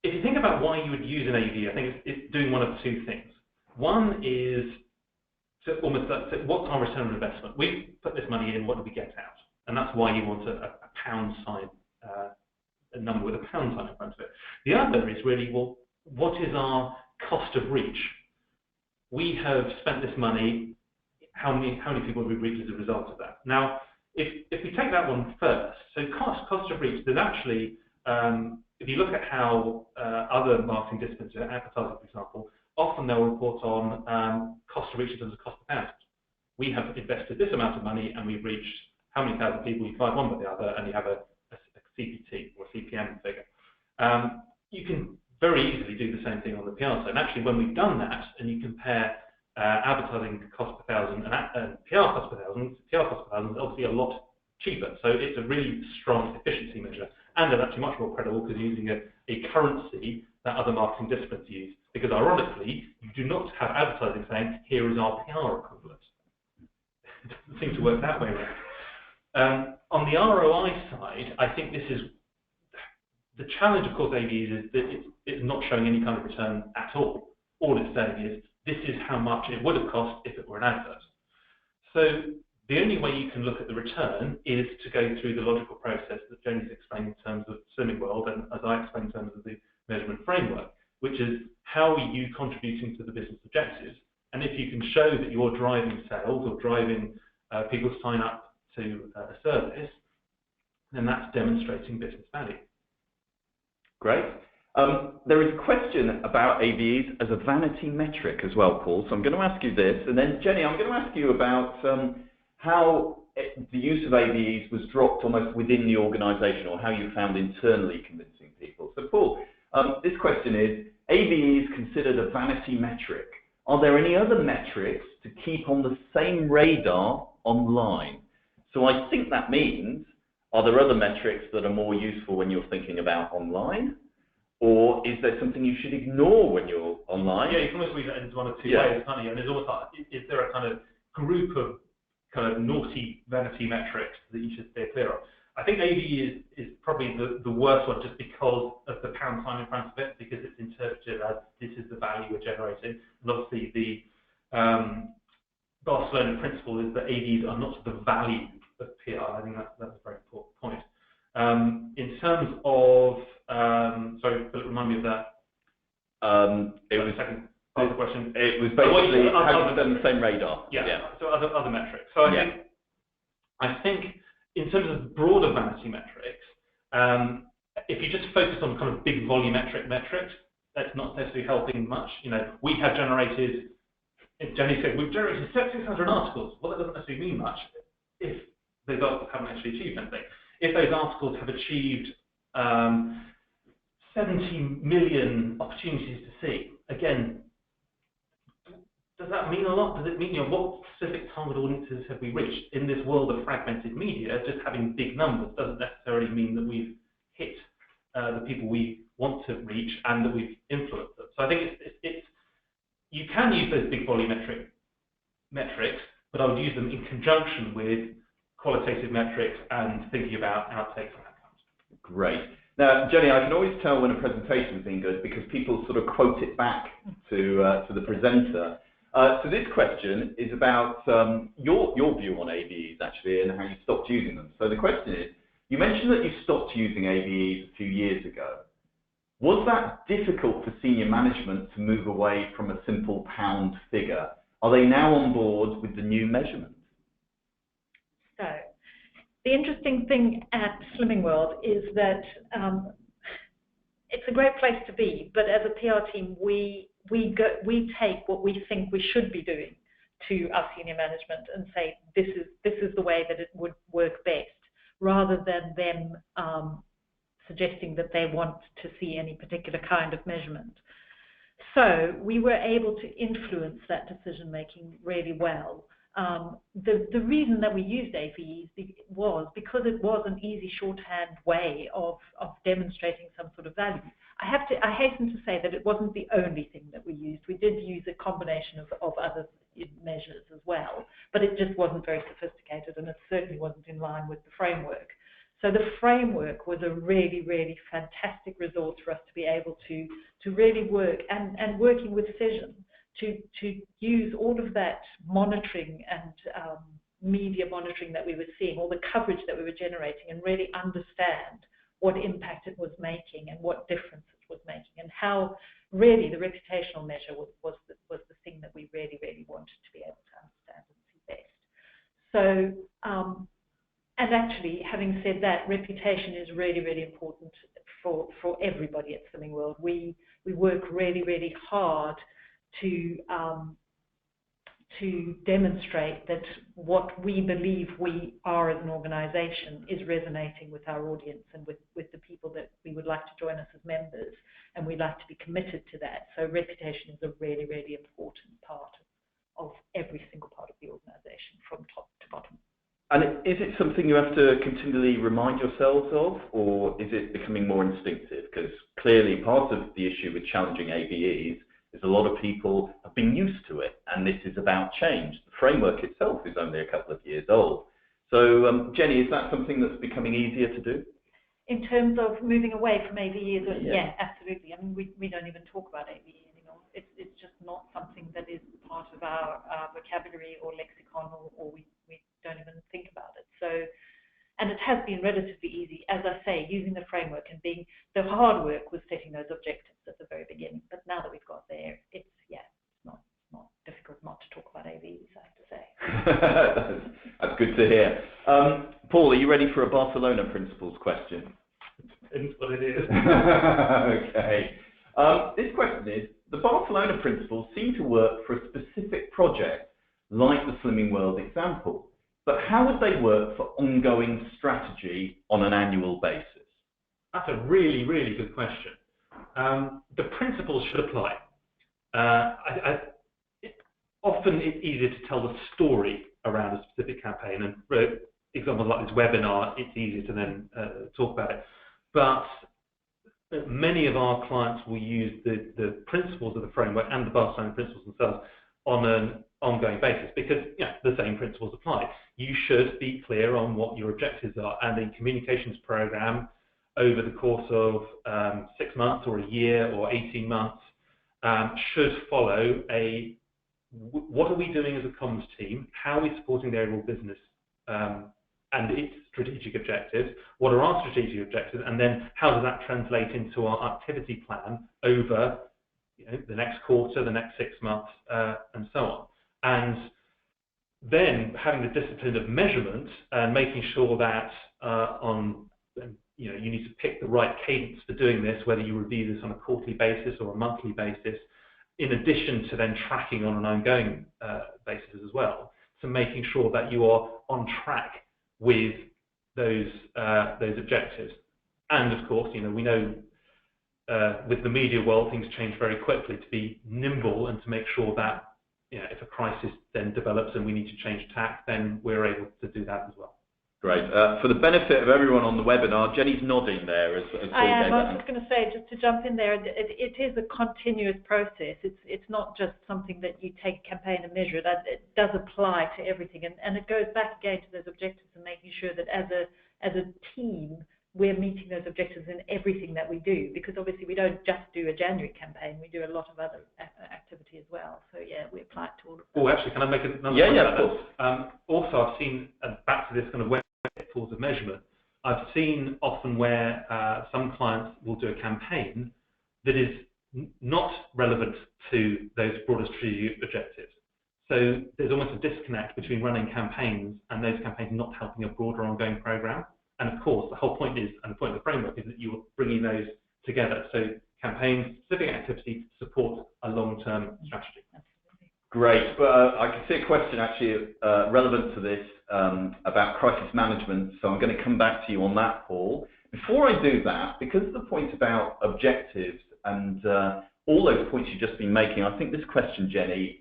If you think about why you would use an AV, I think it's doing one of two things. One is what's our return on investment? We put this money in, what do we get out? And that's why you want a pound sign, a number with a pound sign in front of it. The other is really, well, what is our cost of reach? We have spent this money, how many people have we reached as a result of that? Now, if we take that one first, so cost of reach, there's actually, if you look at how other marketing disciplines, advertising, for example, often they'll report on cost of reach in terms of cost per pound. We have invested this amount of money and we've reached how many thousand people, you divide one by the other, and you have a CPT or CPM figure. You can very easily do the same thing on the PR side. And actually, when we've done that, and you compare advertising cost per thousand and PR cost per thousand, PR cost per thousand is obviously a lot cheaper. So it's a really strong efficiency measure, and it's actually much more credible because you're using a currency that other marketing disciplines use. Because ironically, you do not have advertising saying, here is our PR equivalent. It doesn't seem to work that way around. On the ROI side, I think this is the challenge, of course, AVEs is that it's not showing any kind of return at all. All it's saying is, this is how much it would have cost if it were an advert. So the only way you can look at the return is to go through the logical process that Jenny's explained in terms of Slimming World, and as I explained in terms of the measurement framework, which is how are you contributing to the business objectives? And if you can show that you're driving sales or driving people to sign up to a service, then that's demonstrating business value. Great. There is a question about AVEs as a vanity metric as well, Paul. So I'm going to ask you this, and then Jenny, I'm going to ask you about how the use of AVEs was dropped almost within the organisation, or how you found internally convincing people. So Paul, this question is, AVEs considered a vanity metric. Are there any other metrics to keep on the same radar online? So I think that means, are there other metrics that are more useful when you're thinking about online? Or is there something you should ignore when you're online? Yeah, you can almost read that in one of two ways, can't you? And there's almost like, is there a kind of group of kind of naughty vanity metrics that you should stay clear of? I think AVE is probably the worst one, just because of the pound sign in front of it, because it's interpreted as this is the value we're generating. And obviously the Barcelona principle is that AVEs are not the value of PR. I think that's a very important point. In terms of, sorry, Philip, remind me of that. It was second part of the question. It was basically how to on the same radar. Yeah. So other metrics. So I think in terms of broader vanity metrics, if you just focus on kind of big volumetric metrics, that's not necessarily helping much. You know, we have generated, Jenny said, we've generated 600 articles. Well, that doesn't necessarily mean much if those articles haven't actually achieved anything. If those articles have achieved 70 million opportunities to see, again, does that mean a lot? Does it mean, what specific target audiences have we reached? In this world of fragmented media, just having big numbers doesn't necessarily mean that we've hit the people we want to reach and that we've influenced them. So I think you can use those big volumetric metrics, but I would use them in conjunction with qualitative metrics and thinking about outtakes and outcomes. Great. Now, Jenny, I can always tell when a presentation has been good because people sort of quote it back to the presenter. So this question is about your view on AVEs, actually, and how you stopped using them. So the question is, you mentioned that you stopped using AVEs a few years ago. Was that difficult for senior management to move away from a simple pound figure? Are they now on board with the new measurement? So, the interesting thing at Slimming World is that it's a great place to be, but as a PR team, we take what we think we should be doing to our senior management and say, this is the way that it would work best, rather than them suggesting that they want to see any particular kind of measurement. So we were able to influence that decision-making really well. The reason that we used AVEs was because it was an easy shorthand way of demonstrating some sort of value. I hasten to say that it wasn't the only thing that we used. We did use a combination of other measures as well, but it just wasn't very sophisticated, and it certainly wasn't in line with the framework. So the framework was a really, really fantastic resource for us to be able to really work, and working with Cision, to use all of that monitoring and media monitoring that we were seeing, all the coverage that we were generating, and really understand what impact it was making and what difference it was making, and how really the reputational measure was the thing that we really, really wanted to be able to understand and see best. So, and actually, having said that, reputation is really, really important for everybody at Slimming World. We work really, really hard to demonstrate that what we believe we are as an organisation is resonating with our audience and with the people that we would like to join us as members, and we'd like to be committed to that. So reputation is a really, really important part of every single part of the organisation, from top to bottom. And is it something you have to continually remind yourselves of, or is it becoming more instinctive? Because clearly part of the issue with challenging AVEs is a lot of people have been used to it, and this is about change. The framework itself is only a couple of years old. So, Jenny, is that something that's becoming easier to do? In terms of moving away from AVEs, yeah, absolutely. I mean, we don't even talk about AVE anymore. It's just not something that is part of our vocabulary or lexicon, or we don't even think about it. So, and it has been relatively easy, as I say, using the framework, and the hard work was setting those objectives at the very beginning. But now that we've got there, it's not difficult not to talk about AVEs, I have to say. That's good to hear. Paul, are you ready for a Barcelona principles question? Depends what it is. Okay. This question is, the Barcelona principles seem to work for a specific project, like the Slimming World example, but how would they work for ongoing strategy on an annual basis? That's a really, really good question. The principles should apply. Often it's easier to tell the story around a specific campaign, and for examples like this webinar, it's easier to then talk about it. But many of our clients will use the principles of the framework and the Barcelona principles themselves on an ongoing basis because the same principles apply. You should be clear on what your objectives are, and a communications program over the course of 6 months or a year or 18 months should follow what are we doing as a comms team, how are we supporting the overall business and its strategic objectives, what are our strategic objectives, and then how does that translate into our activity plan over the next quarter, the next 6 months, and so on. And then having the discipline of measurement and making sure that you need to pick the right cadence for doing this, whether you review this on a quarterly basis or a monthly basis, in addition to then tracking on an ongoing basis as well, to making sure that you are on track with those objectives. And of course, we know with the media world, things change very quickly. To be nimble and to make sure that if a crisis then develops and we need to change tack, then we're able to do that as well. Great. For the benefit of everyone on the webinar, Jenny's nodding there as Paul I am. gave I that. was just going to say, just to jump in there, it is a continuous process. It's not just something that you take a campaign and measure. It does apply to everything, and it goes back again to those objectives and making sure that as a team we're meeting those objectives in everything that we do. Because obviously we don't just do a January campaign; we do a lot of other activity as well. So yeah, we apply it to all of them. Oh, actually, can I make another point about of course. that? Also, I've seen back to this kind of pitfalls of measurement. I've seen often where some clients will do a campaign that is not relevant to those broader strategic objectives. So there's almost a disconnect between running campaigns and those campaigns not helping a broader ongoing program. And of course, the whole point is, and the point of the framework is that you're bringing those together. So campaigns, specific activities support a long-term strategy. Great. But I can see a question actually relevant to this about crisis management. So I'm going to come back to you on that, Paul. Before I do that, because of the point about objectives and all those points you've just been making, I think this question, Jenny,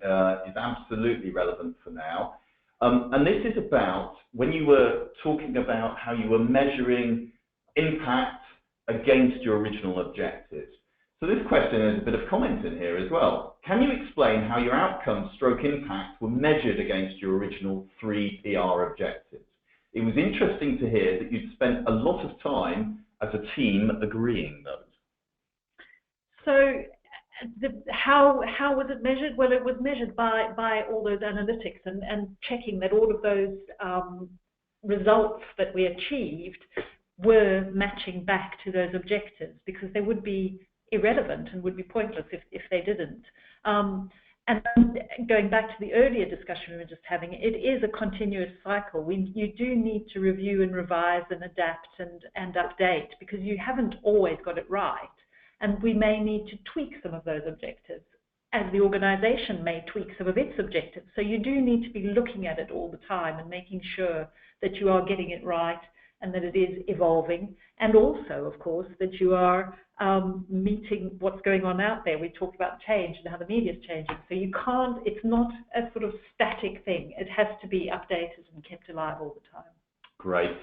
is absolutely relevant for now. And this is about when you were talking about how you were measuring impact against your original objectives. So this question has a bit of comment in here as well. Can you explain how your outcomes / impact were measured against your original 3 PR objectives? It was interesting to hear that you'd spent a lot of time as a team agreeing those. So how was it measured? Well, it was measured by all those analytics and checking that all of those results that we achieved were matching back to those objectives, because they would be irrelevant and would be pointless if they didn't. And going back to the earlier discussion we were just having, it is a continuous cycle. You do need to review and revise and adapt and update, because you haven't always got it right. And we may need to tweak some of those objectives, as the organization may tweak some of its objectives. So you do need to be looking at it all the time and making sure that you are getting it right and that it is evolving. And also, of course, that you are meeting what's going on out there. We talked about change and how the media is changing. So you can't, it's not a sort of static thing. It has to be updated and kept alive all the time. Great.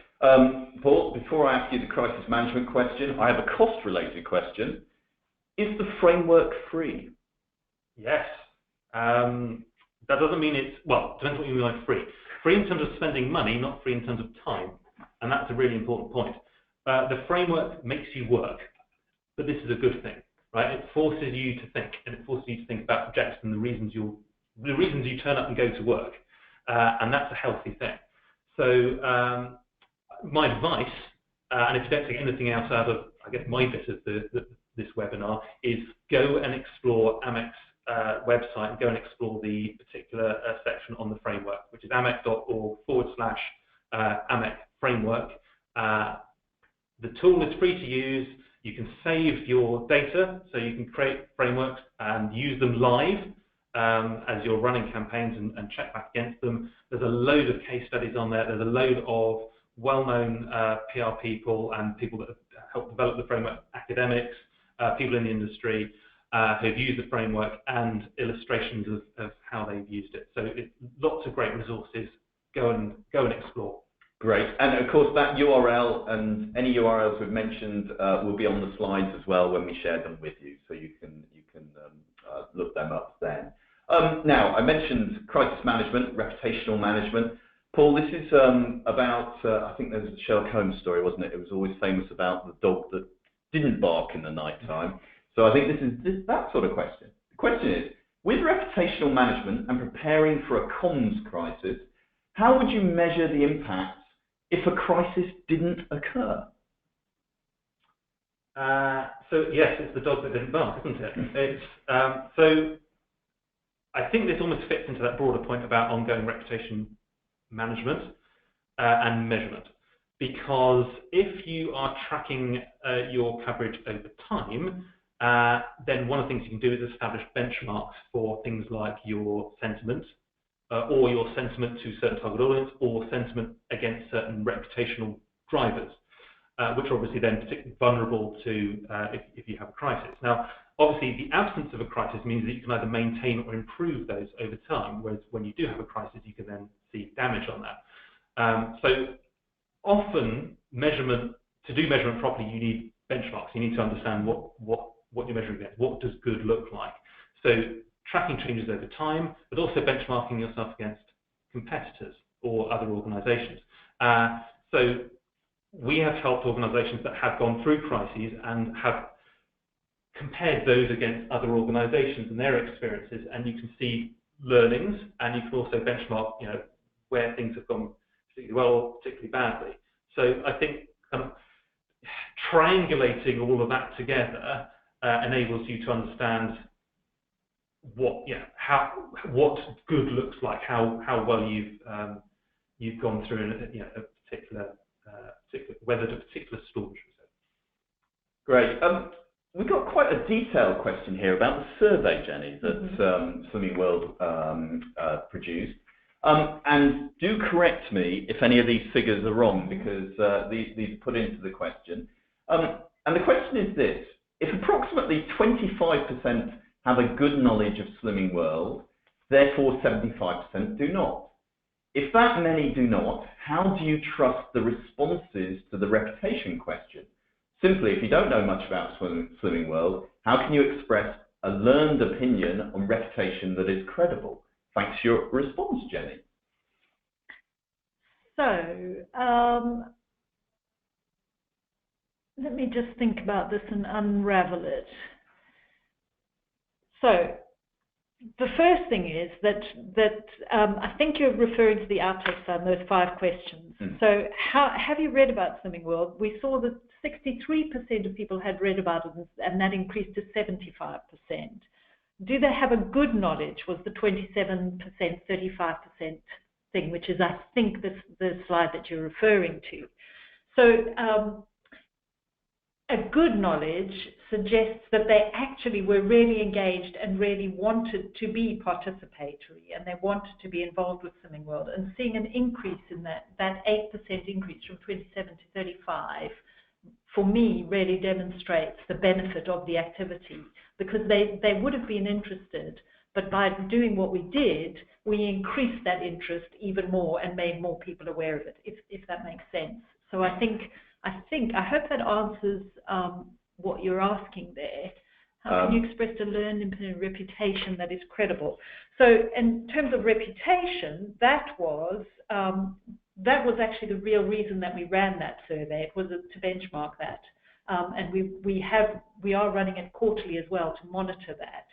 Paul, before I ask you the crisis management question, I have a cost-related question. Is the framework free? Yes. That doesn't mean it's, well, depends what you mean by free. Free in terms of spending money, not free in terms of time. And that's a really important point. The framework makes you work, but this is a good thing, right? It forces you to think, and it forces you to think about objectives and the reasons you turn up and go to work. And that's a healthy thing. So my advice, and if you don't take anything else out of, I guess, my bit of this webinar, is go and explore AMEC's website and go and explore the particular section on the framework, which is amec.org/AMEC framework. the tool is free to use. You can save your data, so you can create frameworks and use them live as you're running campaigns and check back against them. There's a load of case studies on there. There's a load of well-known PR people and people that have helped develop the framework, academics, people in the industry who've used the framework, and illustrations of how they've used it. So lots of great resources. Go and explore. Great, and of course that URL and any URLs we've mentioned will be on the slides as well when we share them with you, so you can look them up then. Now, I mentioned crisis management, reputational management. Paul, this is about, I think there's a Sherlock Holmes story, wasn't it? It was always famous about the dog that didn't bark in the night time. So I think this is that sort of question. The question is, with reputational management and preparing for a comms crisis, how would you measure the impact if a crisis didn't occur? So yes, it's the dog that didn't bark, isn't it? It's, so I think this almost fits into that broader point about ongoing reputation management and measurement. Because if you are tracking your coverage over time, then one of the things you can do is establish benchmarks for things like your sentiment, or your sentiment to certain target audience, or sentiment against certain reputational drivers, which are obviously then particularly vulnerable to if you have a crisis. Now, obviously, the absence of a crisis means that you can either maintain or improve those over time, whereas when you do have a crisis, you can then see damage on that. So often, to do measurement properly, you need benchmarks. You need to understand what you're measuring against. What does good look like? So tracking changes over time, but also benchmarking yourself against competitors or other organizations. So we have helped organizations that have gone through crises and have compared those against other organizations and their experiences, and you can see learnings, and you can also benchmark, where things have gone particularly well, particularly badly. So I think triangulating all of that together enables you to understand what good looks like, how well you've gone through a particular weathered a particular storm. Great. We've got quite a detailed question here about the survey, Jenny, that Swimming World produced. And do correct me if any of these figures are wrong, because these are put into the question. And the question is this: if approximately 25% have a good knowledge of Swimming World, therefore 75% do not. If that many do not, how do you trust the responses to the reputation question? Simply, if you don't know much about Swimming World, how can you express a learned opinion on reputation that is credible? Thanks for your response, Jenny. So, let me just think about this and unravel it. So, the first thing is that I think you're referring to the outlook side, those 5 questions. So have you read about Swimming World? We saw that 63% of people had read about it, and that increased to 75%. Do they have a good knowledge was the 27%, 35% thing, which is, I think, the slide that you're referring to. So a good knowledge suggests that they actually were really engaged and really wanted to be participatory, and they wanted to be involved with Swimming World. And seeing an increase in that 8% increase from 27 to 35, for me, really demonstrates the benefit of the activity, because they would have been interested, but by doing what we did, we increased that interest even more and made more people aware of it, if that makes sense. So I hope that answers what you're asking there. How can you express a learned reputation that is credible? So in terms of reputation, that was actually the real reason that we ran that survey. It was to benchmark that, and we are running it quarterly as well to monitor that.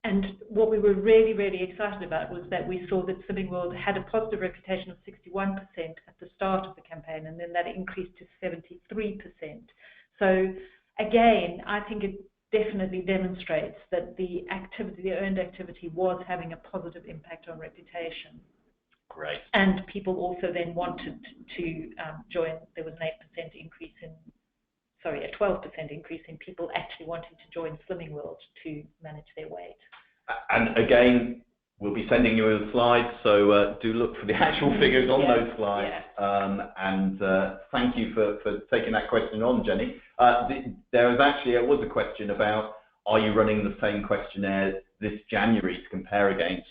And what we were really, really excited about was that we saw that Swimming World had a positive reputation of 61% at the start of the campaign, and then that increased to 73%. So again, I think it definitely demonstrates that the activity, the earned activity, was having a positive impact on reputation. Great. And people also then wanted to join. There was an 8% increase in, sorry, a 12% increase in people actually wanting to join Slimming World to manage their weight. And again, we'll be sending you the slides, so do look for the actual figures on those slides. And thank you for taking that question on, Jenny. There was a question about, are you running the same questionnaire this January to compare against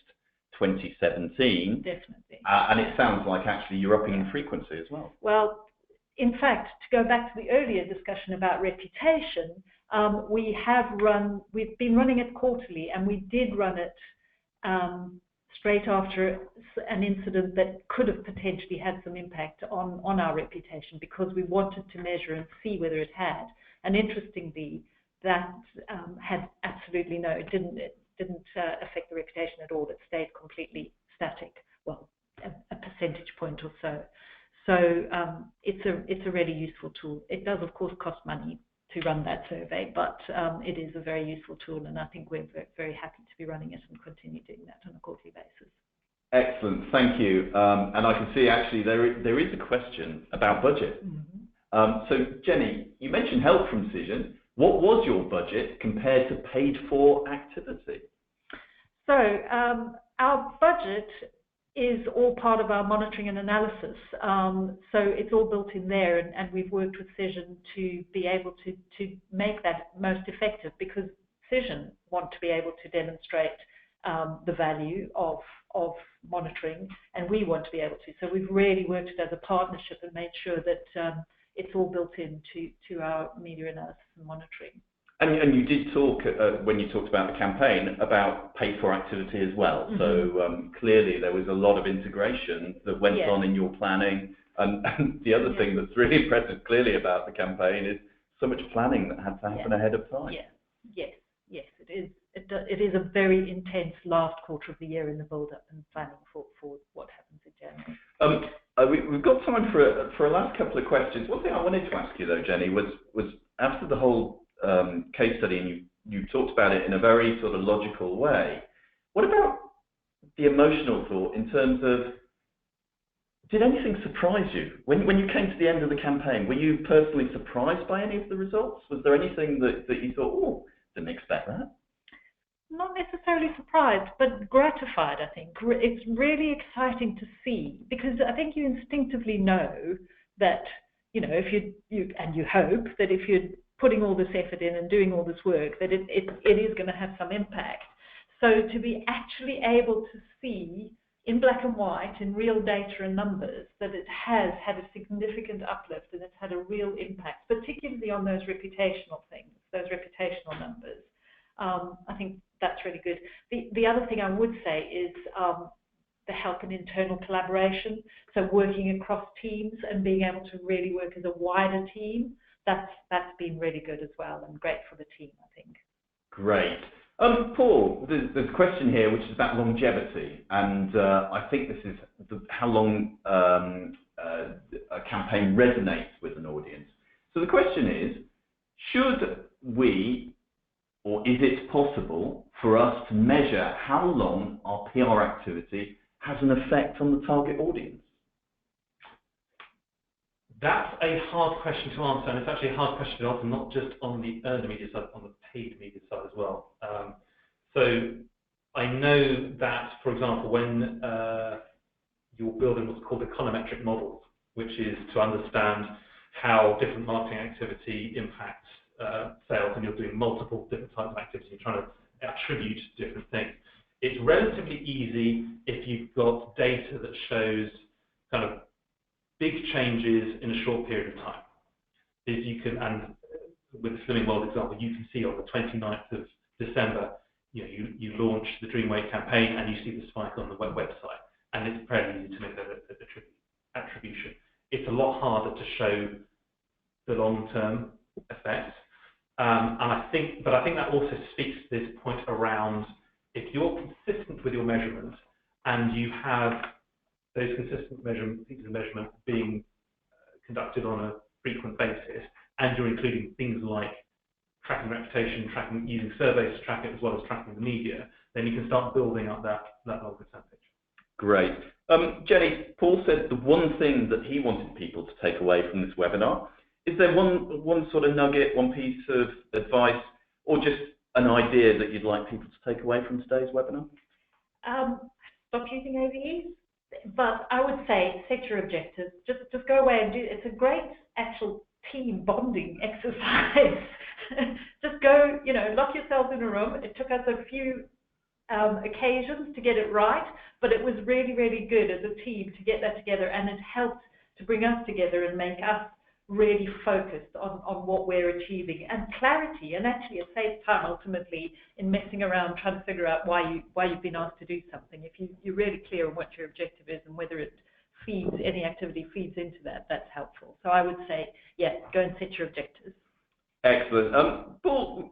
2017? Definitely. And it sounds like actually you're upping in frequency as well. Well, in fact, to go back to the earlier discussion about reputation, we've been running it quarterly, and we did run it straight after an incident that could have potentially had some impact on our reputation, because we wanted to measure and see whether it had. And interestingly, that had absolutely no, it didn't affect the reputation at all. It stayed completely static, well, a percentage point or so. So it's a really useful tool. It does, of course, cost money to run that survey, but it is a very useful tool, and I think we're very happy to be running it and continue doing that on a quarterly basis. Excellent, thank you. And I can see actually there is a question about budget. So Jenny, you mentioned help from Cision. What was your budget compared to paid for activity? So our budget is all part of our monitoring and analysis. So it's all built in there, and we've worked with Cision to be able to make that most effective, because Cision want to be able to demonstrate the value of monitoring, and we want to be able to. So we've really worked it as a partnership and made sure that it's all built into our media analysis and monitoring. And you did talk, when you talked about the campaign, about paid for activity as well. So clearly there was a lot of integration that went on in your planning. And the other thing that's really impressive clearly about the campaign is so much planning that had to happen ahead of time. Yes, it is. It is a very intense last quarter of the year in the build-up and planning for what happens in January. We've got time for a last couple of questions. One thing I wanted to ask you though, Jenny, was after the whole case study, and you talked about it in a very sort of logical way. What about the emotional thought in terms of, did anything surprise you? When you came to the end of the campaign, were you personally surprised by any of the results? Was there anything that you thought, oh, didn't expect that? Not necessarily surprised, but gratified, I think. It's really exciting to see, because I think you instinctively know that, you know, if you hope that if you're putting all this effort in and doing all this work, that it is going to have some impact. So to be actually able to see in black and white, in real data and numbers, that it has had a significant uplift and it's had a real impact, particularly on those reputational things, those reputational numbers. I think that's really good. The other thing I would say is the help in internal collaboration. So working across teams and being able to really work as a wider team, that's been really good as well, and great for the team, I think. Great. Paul, there's a question here which is about longevity, and I think this is how long a campaign resonates with an audience. So the question is, should we, or is it possible for us to measure how long our PR activity has an effect on the target audience? That's a hard question to answer, and it's actually a hard question to answer not just on the earned media side, on the paid media side as well. So I know that, for example, when you're building what's called econometric models, which is to understand how different marketing activity impacts sales, and you're doing multiple different types of activity, you're trying to attribute different things. It's relatively easy if you've got data that shows kind of big changes in a short period of time. If you can, and with the Slimming World example, you can see on the 29th of December, you launch the Dream Weight campaign and you see the spike on the website, and it's fairly easy to make that attribution. It's a lot harder to show the long-term effects, and I think that also speaks to this point around, if you're consistent with your measurement and you have those consistent pieces of measurement being conducted on a frequent basis, and you're including things like tracking reputation, using surveys to track it, as well as tracking the media, then you can start building up that longer term picture. Great. Jenny, Paul said the one thing that he wanted people to take away from this webinar. Is there one sort of nugget, one piece of advice, or just an idea that you'd like people to take away from today's webinar? Stop using AVEs, but I would say set your objectives. Just go away and do it. It's a great actual team bonding exercise. Just go, lock yourselves in a room. It took us a few occasions to get it right, but it was really, really good as a team to get that together, and it helped to bring us together and make us really focused on what we're achieving, and clarity, and actually it saves time ultimately in messing around trying to figure out why you've been asked to do something. If you're really clear on what your objective is and whether it feeds, any activity feeds into that, that's helpful. So I would say, yeah, go and set your objectives. Excellent. Paul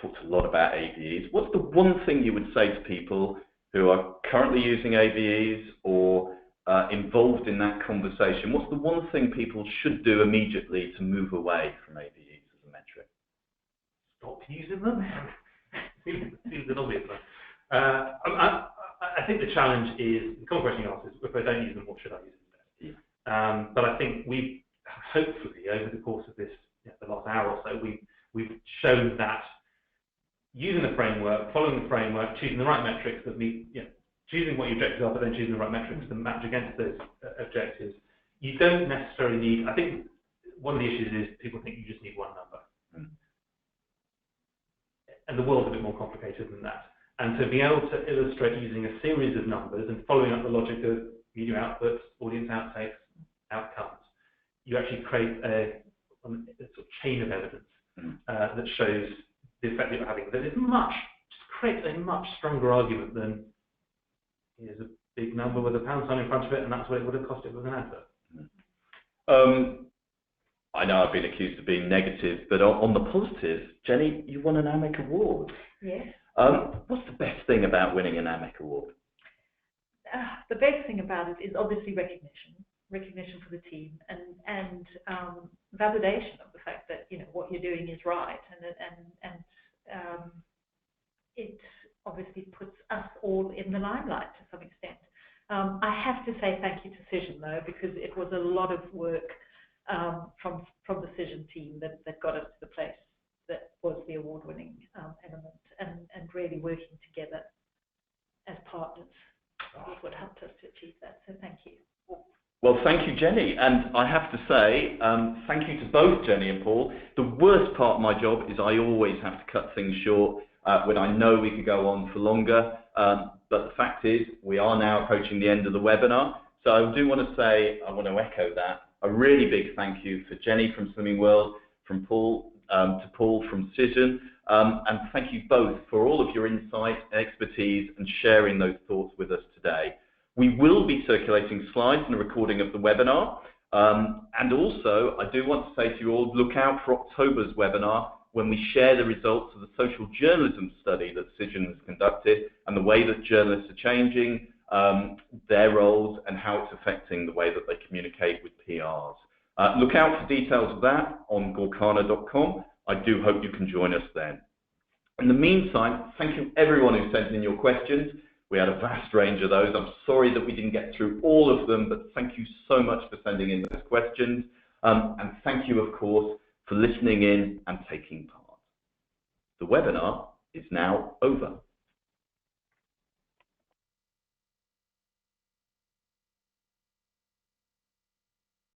talked a lot about AVEs. What's the one thing you would say to people who are currently using AVEs or involved in that conversation? What's the one thing people should do immediately to move away from AVEs as a metric? Stop using them. Seems an obvious one. I think the challenge is, the common question you ask is, if I don't use them, what should I use instead? Yeah. But I think we've, hopefully, over the course of this, the last hour or so, we've shown that using the framework, following the framework, choosing the right metrics that meet, choosing what your objectives are, but then choosing the right metrics to match against those objectives. You don't necessarily need, I think one of the issues is people think you just need one number. And the world's a bit more complicated than that. And to be able to illustrate using a series of numbers and following up the logic of media outputs, audience outtakes, outcomes, you actually create a sort of chain of evidence that shows the effect that you're having. That is just creates a much stronger argument than here's a big number with a pound sign in front of it, and that's what it would have cost it with an advert. I know I've been accused of being negative, but on the positive, Jenny, you won an AMEC-award. Yes. What's the best thing about winning an AMEC-award? The best thing about it is obviously recognition for the team, and validation of the fact that what you're doing is right, and it obviously puts us all in the limelight to some extent. I have to say thank you to Cision though, because it was a lot of work from the Cision team that got us to the place that was the award-winning element, and really working together as partners is what helped us to achieve that. So thank you. Well, thank you, Jenny. And I have to say, thank you to both Jenny and Paul. The worst part of my job is I always have to cut things short when I know we could go on for longer. But the fact is, we are now approaching the end of the webinar. So I do want to say, I want to echo that. A really big thank you for Jenny from Slimming World, from Paul to Paul from Cision. And thank you both for all of your insight and expertise and sharing those thoughts with us today. We will be circulating slides and a recording of the webinar. And also, I do want to say to you all, look out for October's webinar when we share the results of the social journalism study that Cision has conducted and the way that journalists are changing their roles and how it's affecting the way that they communicate with PRs. Look out for details of that on gorkana.com. I do hope you can join us then. In the meantime, thank you everyone who sent in your questions. We had a vast range of those. I'm sorry that we didn't get through all of them, but thank you so much for sending in those questions. And thank you, of course, for listening in and taking part. The webinar is now over.